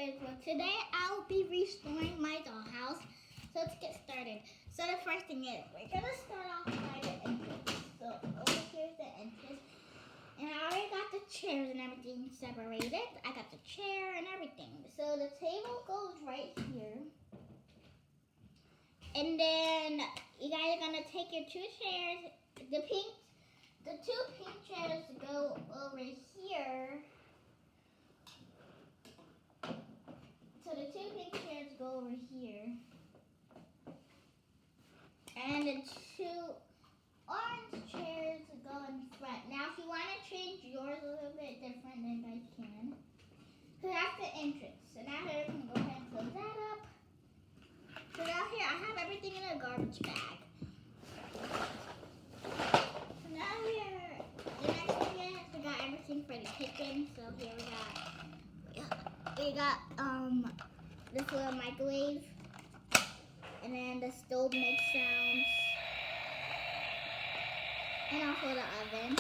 Okay, well today I'll be restoring my dollhouse. So let's get started. So the first thing is, we're gonna start off by the entrance. So over here's the entrance. And I already got the chairs and everything separated. I got the chair and everything. So the table goes right here. And then you guys are gonna take your two chairs. The two pink chairs go over here. So the two pink chairs go over here. And the two orange chairs go in front. Now if you want to change yours a little bit different, then you guys can. So that's the entrance. So now here we can go ahead and close that up. So now here I have everything in a garbage bag. So now here, the next thing is we got everything for the kitchen. So here we got this little microwave, and then the stove makes sounds, and also the oven.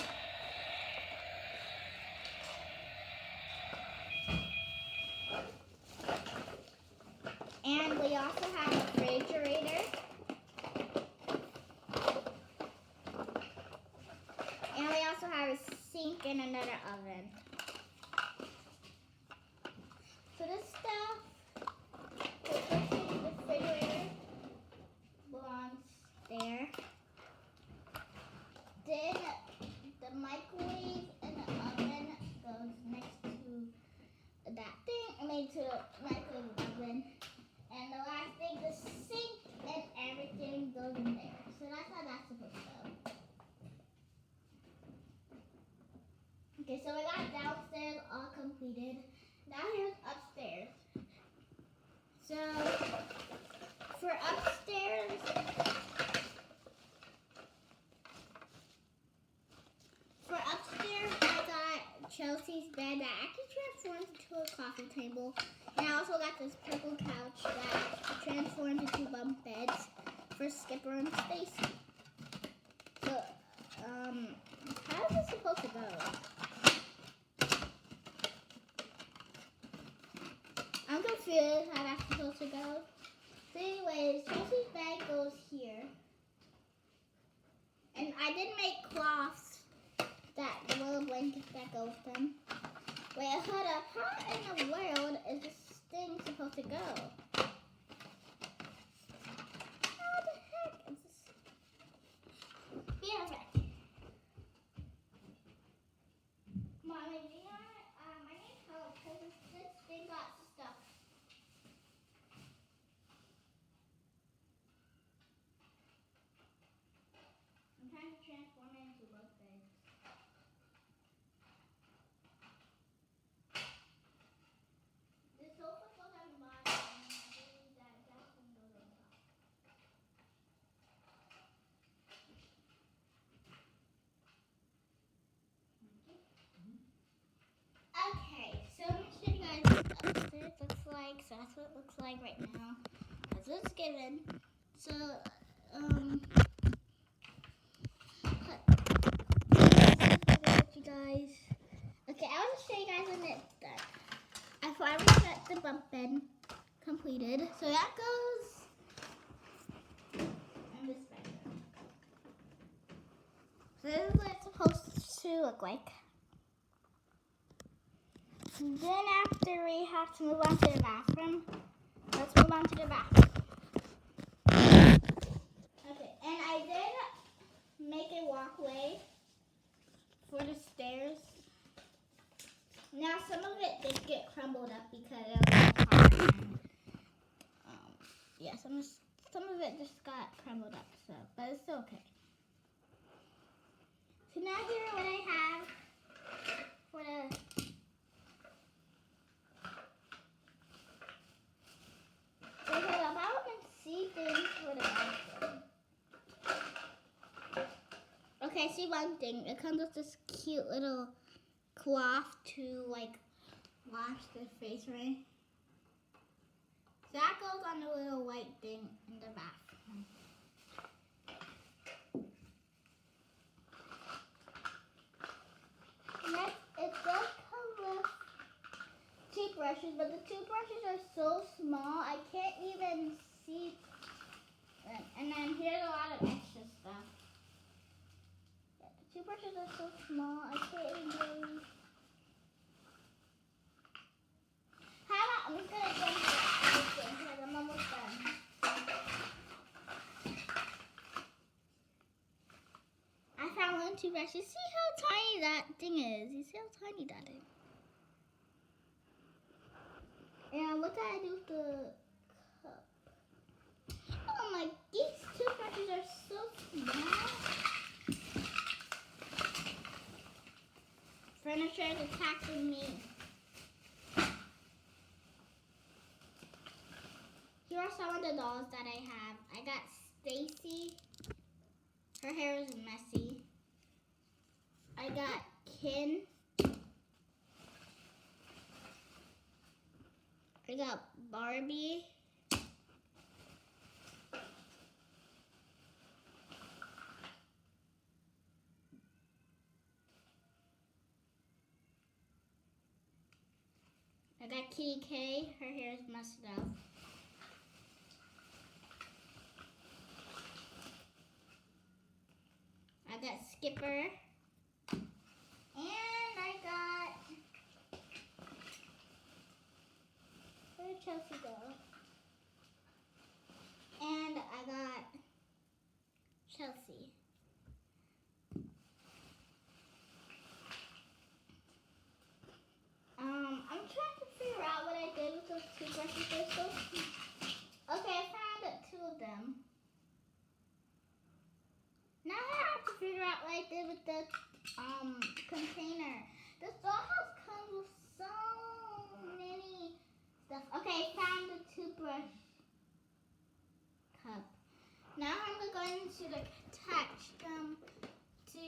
And we also have a refrigerator. And we also have a sink and another oven. So this stuff, the refrigerator belongs there. Then the microwave and the oven goes next to that thing, I mean to the microwave oven. And the last thing, the sink and everything goes in there. So that's how that's supposed to go. Okay, so we got downstairs all completed. Now here's upstairs. So for upstairs, I got Chelsea's bed that actually transforms into a coffee table. And I also got this purple couch that transforms into bunk beds for Skipper and Stacy. So, how is this supposed to go? I'm confused how that's supposed to go. So anyways, Chelsea's bed goes here. And I did make cloths, that little blankets that go with them. Wait, hold up. How in the world is this thing supposed to go? How the heck is this? Be right back. Mommy, do you want I need help because this thing got stuck. I'm trying to transform it into both beds. This sofa goes on the bottom, and I believe that thing goes on top. Okay, so I'm gonna show you guys what upstairs looks like. So that's what it looks like right now. That's what it's given. So, you guys. Okay, I want to show you guys when it's done. I finally got the bunk bed completed. So that goes in this bedroom. So this is what it's supposed to look like. Then after we have to move on to the bathroom. Let's move on to the bathroom. Okay, and I did make a walkway for the stairs. Now some of it did get crumbled up because it was hard. And, yeah, some of it just got crumbled up, so but it's still okay. So now here what I have for the for the bathroom. Okay, I see one thing. It comes with this cute little cloth to like wash the face, right? So that goes on the little white thing in the bathroom. Next, it does come with two toothbrushes, but the toothbrushes are so small I can't even see them. And then here's a lot of extra stuff. Yeah, the toothbrushes are so small I can't even really... How about I'm just gonna jump to everything because I'm almost done. I found one toothbrush. You see how tiny that thing is? You see how tiny that is? And what did I do with the cup? Oh my, these toothbrushes are so small. Furniture is attacking me. Here are some of the dolls that I have. I got Stacy. Her hair is messy. I got Ken. I got Barbie. I got Kitty K. Her hair is messed up. I got Skipper. And I got... Where did Chelsea go? And I got Chelsea. I'm trying to figure out what I did with those toothbrushes. They're so small. Okay, I found two of them. Now I have to figure out what I did with the container. This dollhouse comes with so many stuff. Okay, found the toothbrush cup. Now I'm going to attach them to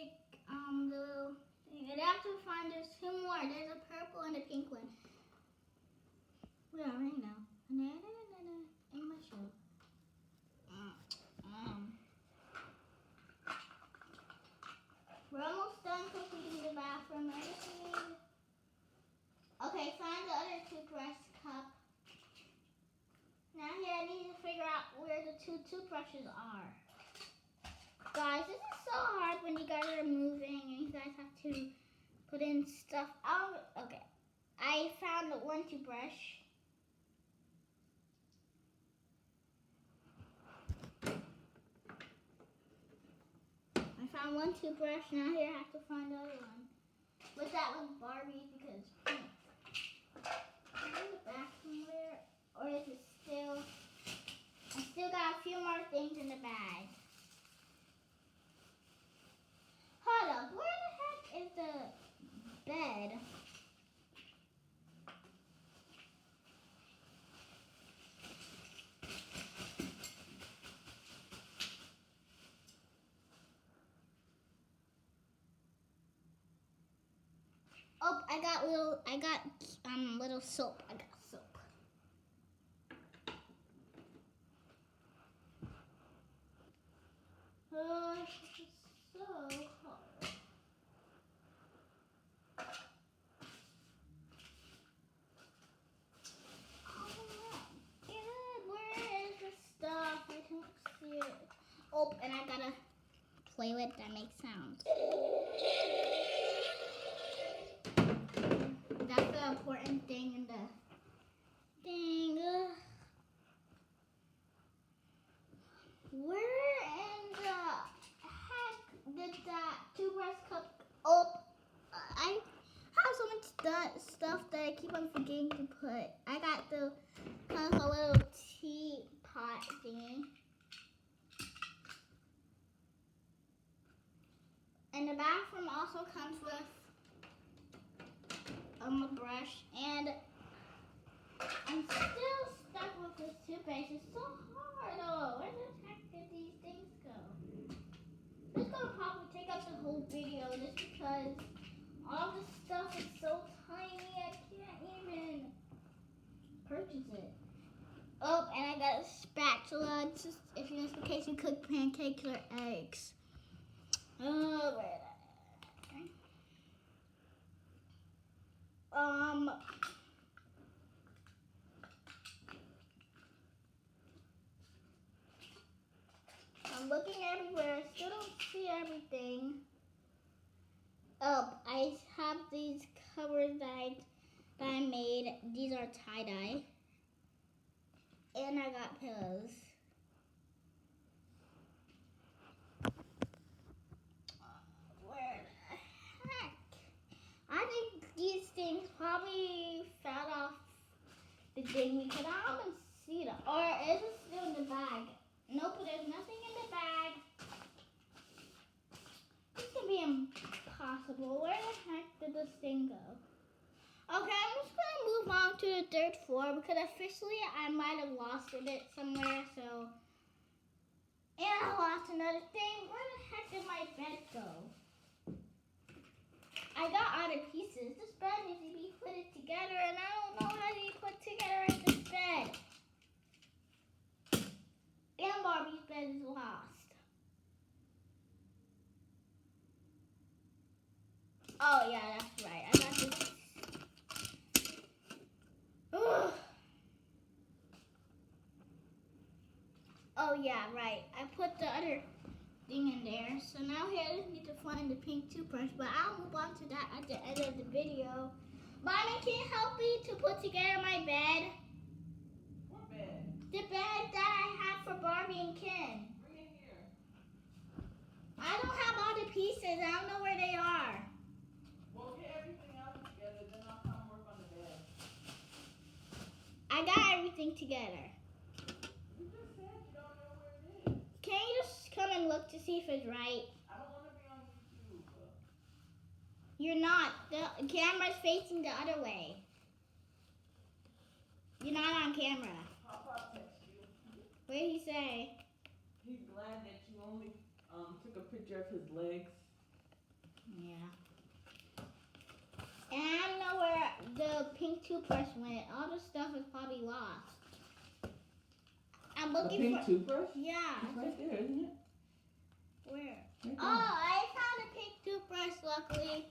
the little thing. I have to find there's two more. There's a purple and a pink one. Where are they now? In my show. We're almost done completing the bathroom. Okay, find the other toothbrush cup. Now here I need to figure out where the two toothbrushes are. Guys, this is so hard when you guys are moving and you guys have to put in stuff. Okay, I found one toothbrush. I found one toothbrush. Now here I have to find the other one. But that was Barbie because pink. Is the bathroom there? Or is it still... I still got a few more things in the bag. Hold up. Where the heck is the bed? Oh, I got little soap. I got soap. Oh, this is so hard. Oh my god, where is the stuff? I don't see it. Oh, and I got a playlet that makes sounds. That's the important thing in the thing. Where in the heck did that toothbrush cup? Oh, I have so much stuff that I keep on forgetting to put. I got the kind of a little teapot thingy. And the bathroom also comes with a brush, and I'm still stuck with this toothpaste. It's so hard. Oh, where the heck did these things go? This is gonna probably take up the whole video just because all this stuff is so tiny. I can't even purchase it. Oh, and I got a spatula. It's just in case you cook pancakes or eggs. Oh, where is that? looking everywhere. I still don't see everything. Oh, I have these covers that I made. These are tie-dye. And I got pillows. Where the heck? I think these things probably fell off the thing because I don't even see them. Or is it still in the bag? Nope, there's nothing in the bag. This can be impossible. Where the heck did this thing go? Okay, I'm just going to move on to the third floor because officially I might have lost it somewhere. So, and I lost another thing. Where the heck did my bed go? I got other pieces. This bed needs to be put together and I don't know how to be put together in this bed. And Barbie's bed is lost. Oh yeah, that's right. I got this. Ugh. Oh yeah, right. I put the other thing in there. So now here I just need to find the pink toothbrush, but I'll move on to that at the end of the video. Mommy, can you help me to put together my bed? What bed? The bed that I have for Barbie and Ken. Bring it here. I don't have all the pieces. I don't know where they are. Well, get everything else together, then I'll come work on the bed. I got everything together. You just said you don't know where it is. Can you just come and look to see if it's right? I don't want to be on YouTube. You're not. The camera's facing the other way. You're not on camera. Papa text you. What did he say? He's glad that you only took a picture of his legs. Yeah. And I don't know where the pink toothbrush went. All the stuff is probably lost. I'm The looking pink for. toothbrush? Yeah. It's right there, isn't it? Where? Right Oh, there. I found a pink toothbrush. Luckily.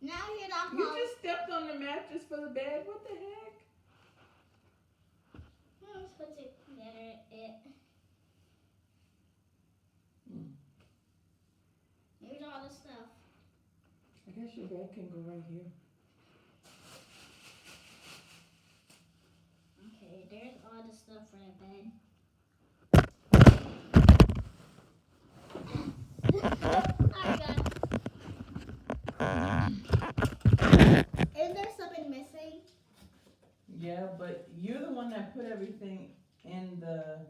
Now here's the You just stepped on the mattress for the bed. What the heck? Let's put it together. Here's all the stuff. I guess your bed can go right here. Okay, there's all the stuff for the bed. Is there something missing? Yeah, but you're the one that put everything in the...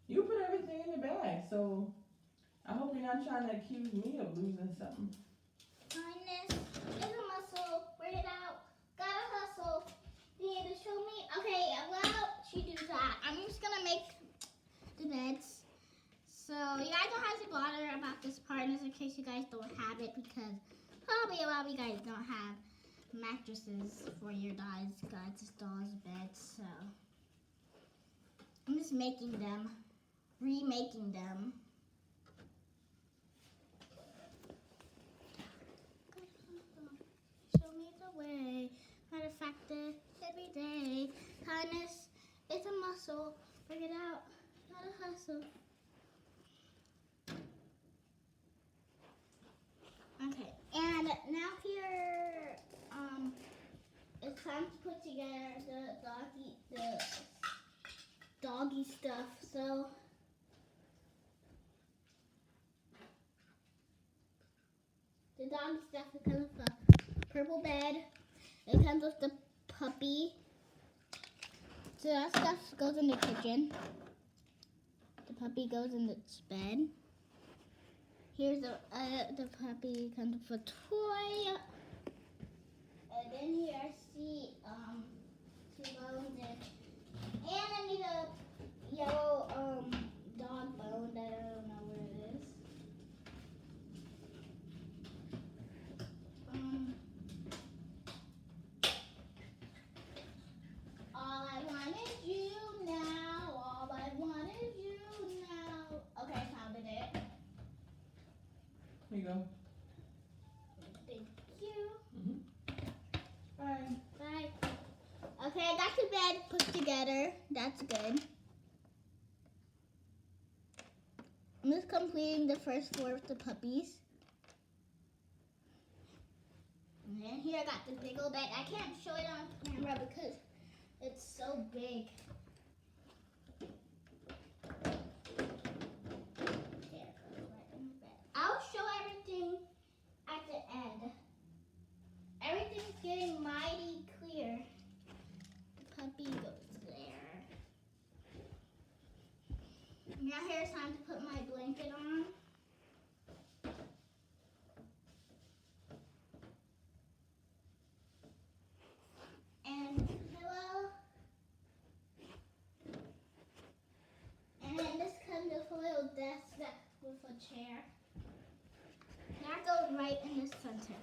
You put everything in the bag, so I hope you're not trying to accuse me of losing something. Kindness is a muscle. Bring it out. Gotta hustle. You need to show me. Okay, well, she do that. I'm just gonna make the beds. So you guys don't have to bother about this part just in case you guys don't have it because probably a lot of you guys don't have mattresses for your dolls' beds. So I'm just making them, remaking them. Show me the way. Matter of fact, every day. Kindness is a muscle. Bring it out. Gotta hustle. Okay, and now here, it's time to put together the doggy stuff. So the doggy stuff comes with a purple bed. It comes with the puppy. So that stuff goes in the kitchen. The puppy goes in its bed. Here's the puppy comes with a toy. And then here I see two bones and I need a yellow dog bone that I don't know where it is. All I want is you now. All I want is you now. Okay, I found it. Here you go. Thank you. Bye. Bye. Okay, I got the bed put together. That's good. I'm just completing the first floor with the puppies. And then here I got the big old bed. I can't show it on camera because it's so big. There it goes, right in the bed. I'll show everything at the end. Everything's getting mighty clear. The puppy goes there. Now here's time to put my blanket on. And pillow. And then this comes with a little desk with a chair. That goes right in the center.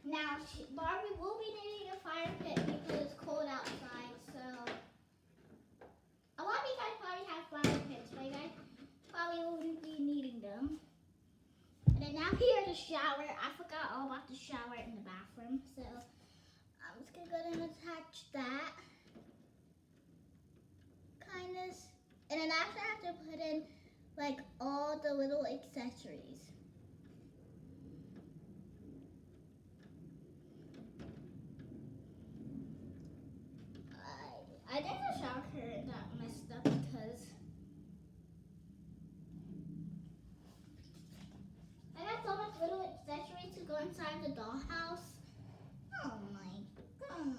Now, Barbie will be needing a fire pit because it's cold outside, so a lot of you guys probably have fire pits, but you guys probably won't be needing them. And then now here's the shower. I forgot all about the shower in the bathroom, so I'm just gonna go ahead and attach that. And then after I have to put in like all the little accessories. I think the shower curtain got messed up because I got so much little accessories to go inside the dollhouse. Oh my god.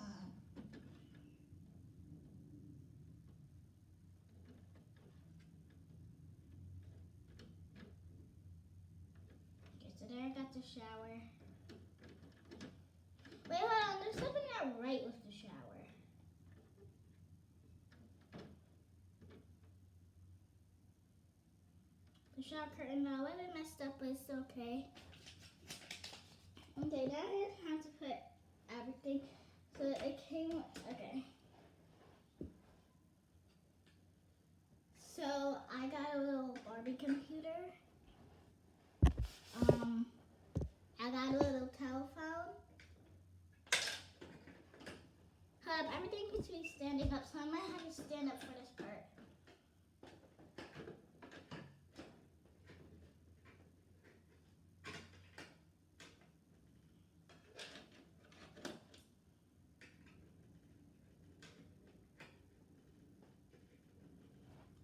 Okay, so there I got the shower. Wait, hold on, there's something not right with the shower. The shower curtain now a little bit messed up, but it's okay. Okay, now here's time to put everything. So it came, okay. So I got a little Barbie computer. I got a little telephone. Everything needs to be standing up, so I might have to stand up for this part.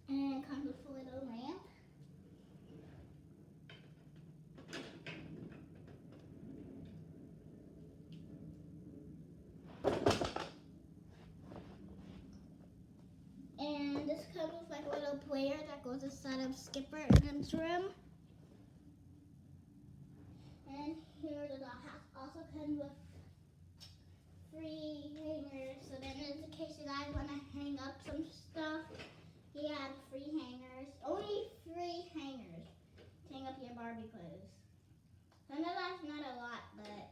And it comes with a little lamp. And this comes with like a little player that goes inside of Skipper and his room. And here the dollhouse also comes with 3 hangers. So then in case you guys want to hang up some stuff, you have 3 hangers. Only 3 hangers to hang up your Barbie clothes. So I know that's not a lot, but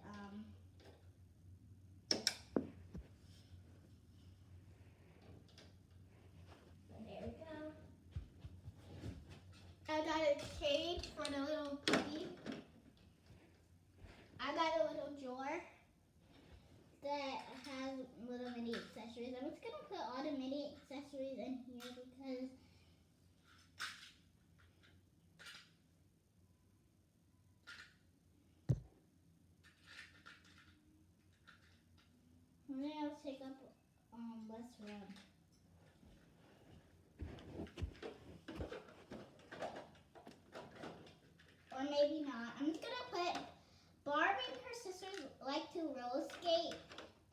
so there we go. I got a cage for the little puppy. I got a little drawer that has little mini accessories. I'm just gonna put all the mini accessories in here because then I'll take up less room. Or maybe not. I'm just gonna put Barbie and her sisters like to roller skate,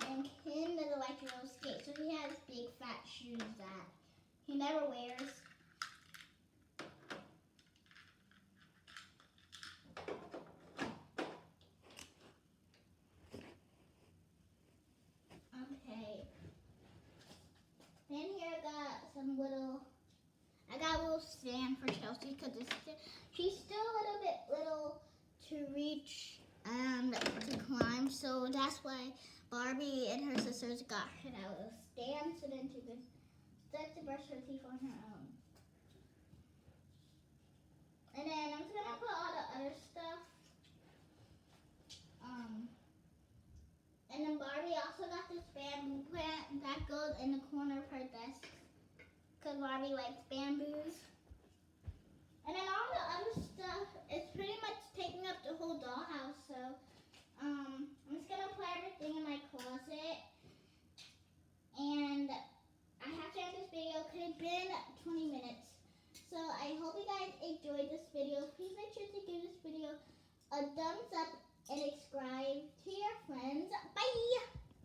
and Ken doesn't like to roller skate, so he has big fat shoes that he never wears. Okay. Then here I got a little stand for Chelsea because she's still a little bit little to reach and to climb, so that's why Barbie and her sisters got her that little stand so then she could start to brush her teeth on her own. And then I'm just gonna put all the other stuff. And then Barbie also got this bamboo plant that goes in the corner of her desk because Barbie likes bamboos. And then all the enjoyed this video, please make sure to give this video a thumbs up